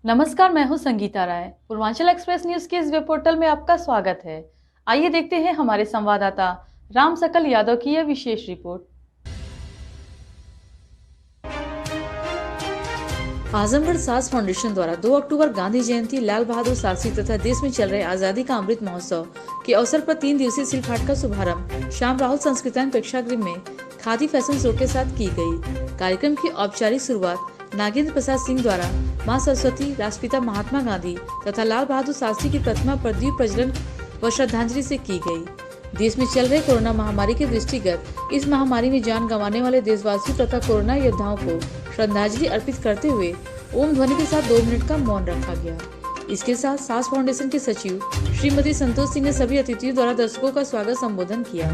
नमस्कार, मैं हूं संगीता राय। पूर्वांचल एक्सप्रेस न्यूज के इस वेब पोर्टल में आपका स्वागत है। आइए देखते हैं हमारे संवाददाता राम सकल यादव की यह विशेष रिपोर्ट। आजमगढ़ सास फाउंडेशन द्वारा 2 अक्टूबर गांधी जयंती, लाल बहादुर शास्त्री तथा देश में चल रहे आजादी का अमृत महोत्सव के अवसर पर 3 दिवसीय सिल्क हाट का शुभारंभ श्याम राहुल संस्कृतायन प्रेक्षागृह में खादी फैशन शो के साथ की गई। कार्यक्रम की औपचारिक शुरुआत नागेंद्र प्रसाद सिंह द्वारा मां सरस्वती, राष्ट्रपिता महात्मा गांधी तथा लाल बहादुर शास्त्री की प्रतिमा पर दीप प्रज्वलन व श्रद्धांजलि से की गई। देश में चल रहे कोरोना महामारी के दृष्टिगत इस महामारी में जान गंवाने वाले देशवासियों तथा कोरोना योद्धाओं को श्रद्धांजलि अर्पित करते हुए ओम ध्वनि के साथ 2 मिनट का मौन रखा गया। इसके साथ सास फाउंडेशन के सचिव श्रीमती संतोष सिंह ने सभी अतिथियों द्वारा दर्शकों का स्वागत संबोधन किया।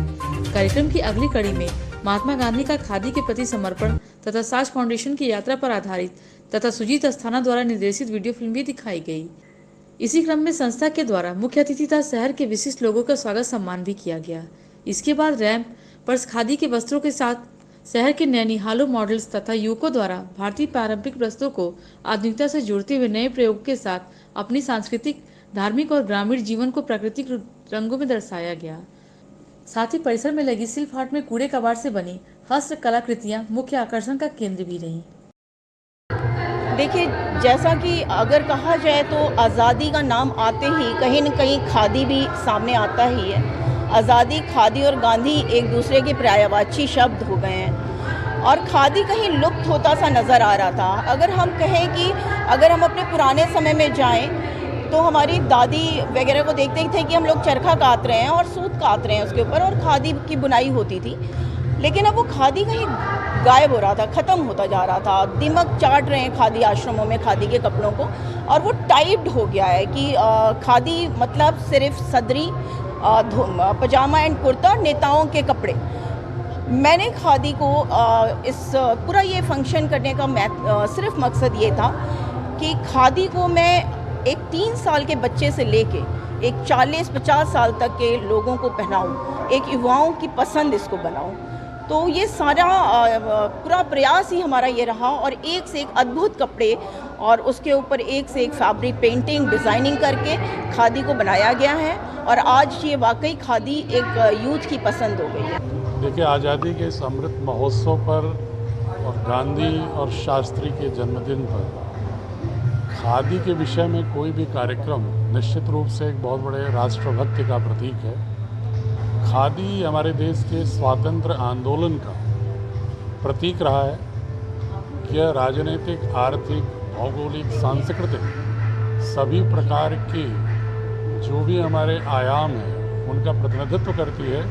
कार्यक्रम की अगली कड़ी में महात्मा गांधी का खादी के प्रति समर्पण तथा सास फाउंडेशन की यात्रा पर आधारित तथा सुजीत अस्थाना द्वारा निर्देशित वीडियो फिल्म भी दिखाई गई। इसी क्रम में संस्था के द्वारा मुख्य अतिथि तथा शहर के विशिष्ट लोगों का स्वागत सम्मान भी किया गया। इसके बाद रैंप पर खादी के वस्त्रों के साथ शहर के नैनीहालो मॉडल्स तथा युवकों द्वारा भारतीय पारंपरिक वस्त्रों को आधुनिकता से जोड़ते हुए नए प्रयोग के साथ अपनी सांस्कृतिक, धार्मिक और ग्रामीण जीवन को प्राकृतिक रंगों में दर्शाया गया। साथ ही परिसर में लगी सिल्क हाट में कूड़े कबाड़ से बनी हस्त कलाकृतियां मुख्य आकर्षण का केंद्र भी रहीं। देखिए, जैसा कि अगर कहा जाए तो आज़ादी का नाम आते ही कहीं न कहीं खादी भी सामने आता ही है। आज़ादी, खादी और गांधी एक दूसरे के पर्यायवाची शब्द हो गए हैं और खादी कहीं लुप्त होता सा नज़र आ रहा था। अगर हम कहें कि अगर हम अपने पुराने समय में जाएं तो हमारी दादी वगैरह को देखते थे कि हम लोग चरखा काट रहे हैं और सूत काट रहे हैं उसके ऊपर और खादी की बुनाई होती थी, लेकिन अब वो खादी कहीं गायब हो रहा था, ख़त्म होता जा रहा था। दिमक चाट रहे हैं खादी आश्रमों में खादी के कपड़ों को और वो टाइप्ड हो गया है कि खादी मतलब सिर्फ सदरी, पजामा एंड कुर्ता, नेताओं के कपड़े। मैंने खादी को इस पूरा ये फंक्शन करने का सिर्फ मकसद ये था कि खादी को मैं एक 3 साल के बच्चे से लेके एक 40-50 साल तक के लोगों को पहनाऊँ, एक युवाओं की पसंद इसको बनाऊँ। तो ये सारा पूरा प्रयास ही हमारा ये रहा और एक से एक अद्भुत कपड़े और उसके ऊपर एक से एक फैब्रिक पेंटिंग, डिज़ाइनिंग करके खादी को बनाया गया है और आज ये वाकई खादी एक यूथ की पसंद हो गई है। देखिए, आज़ादी के इस अमृत महोत्सव पर और गांधी और शास्त्री के जन्मदिन पर खादी के विषय में कोई भी कार्यक्रम निश्चित रूप से एक बहुत बड़े राष्ट्रभक्ति का प्रतीक है। खादी हमारे देश के स्वातंत्र्य आंदोलन का प्रतीक रहा है कि यह राजनीतिक, आर्थिक, भौगोलिक, सांस्कृतिक सभी प्रकार के जो भी हमारे आयाम हैं उनका प्रतिनिधित्व करती है।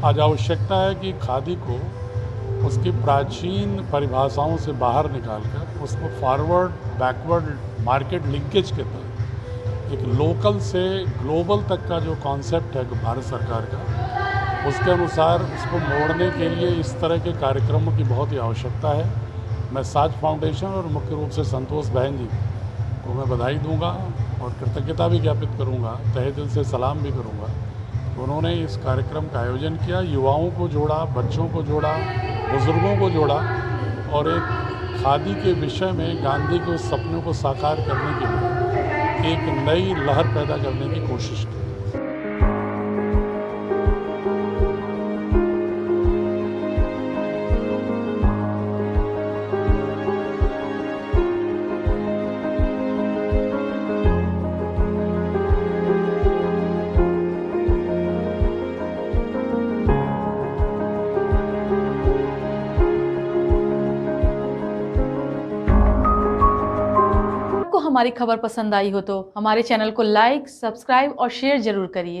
आज आवश्यकता है कि खादी को उसकी प्राचीन परिभाषाओं से बाहर निकालकर उसको फॉरवर्ड बैकवर्ड मार्केट लिंकेज के तहत एक लोकल से ग्लोबल तक का जो कॉन्सेप्ट है भारत सरकार का, उसके अनुसार उसको मोड़ने के लिए इस तरह के कार्यक्रमों की बहुत ही आवश्यकता है। मैं साज फाउंडेशन और मुख्य रूप से संतोष बहन जी को मैं बधाई दूंगा और कृतज्ञता भी ज्ञापित करूंगा, तहे दिल से सलाम भी करूंगा। उन्होंने इस कार्यक्रम का आयोजन किया, युवाओं को जोड़ा, बच्चों को जोड़ा, बुज़ुर्गों को जोड़ा और एक खादी के विषय में गांधी के उस सपनों को साकार करने के लिए एक नई लहर पैदा करने की कोशिश की। आपको हमारी खबर पसंद आई हो तो हमारे चैनल को लाइक, सब्सक्राइब और शेयर जरूर करिए।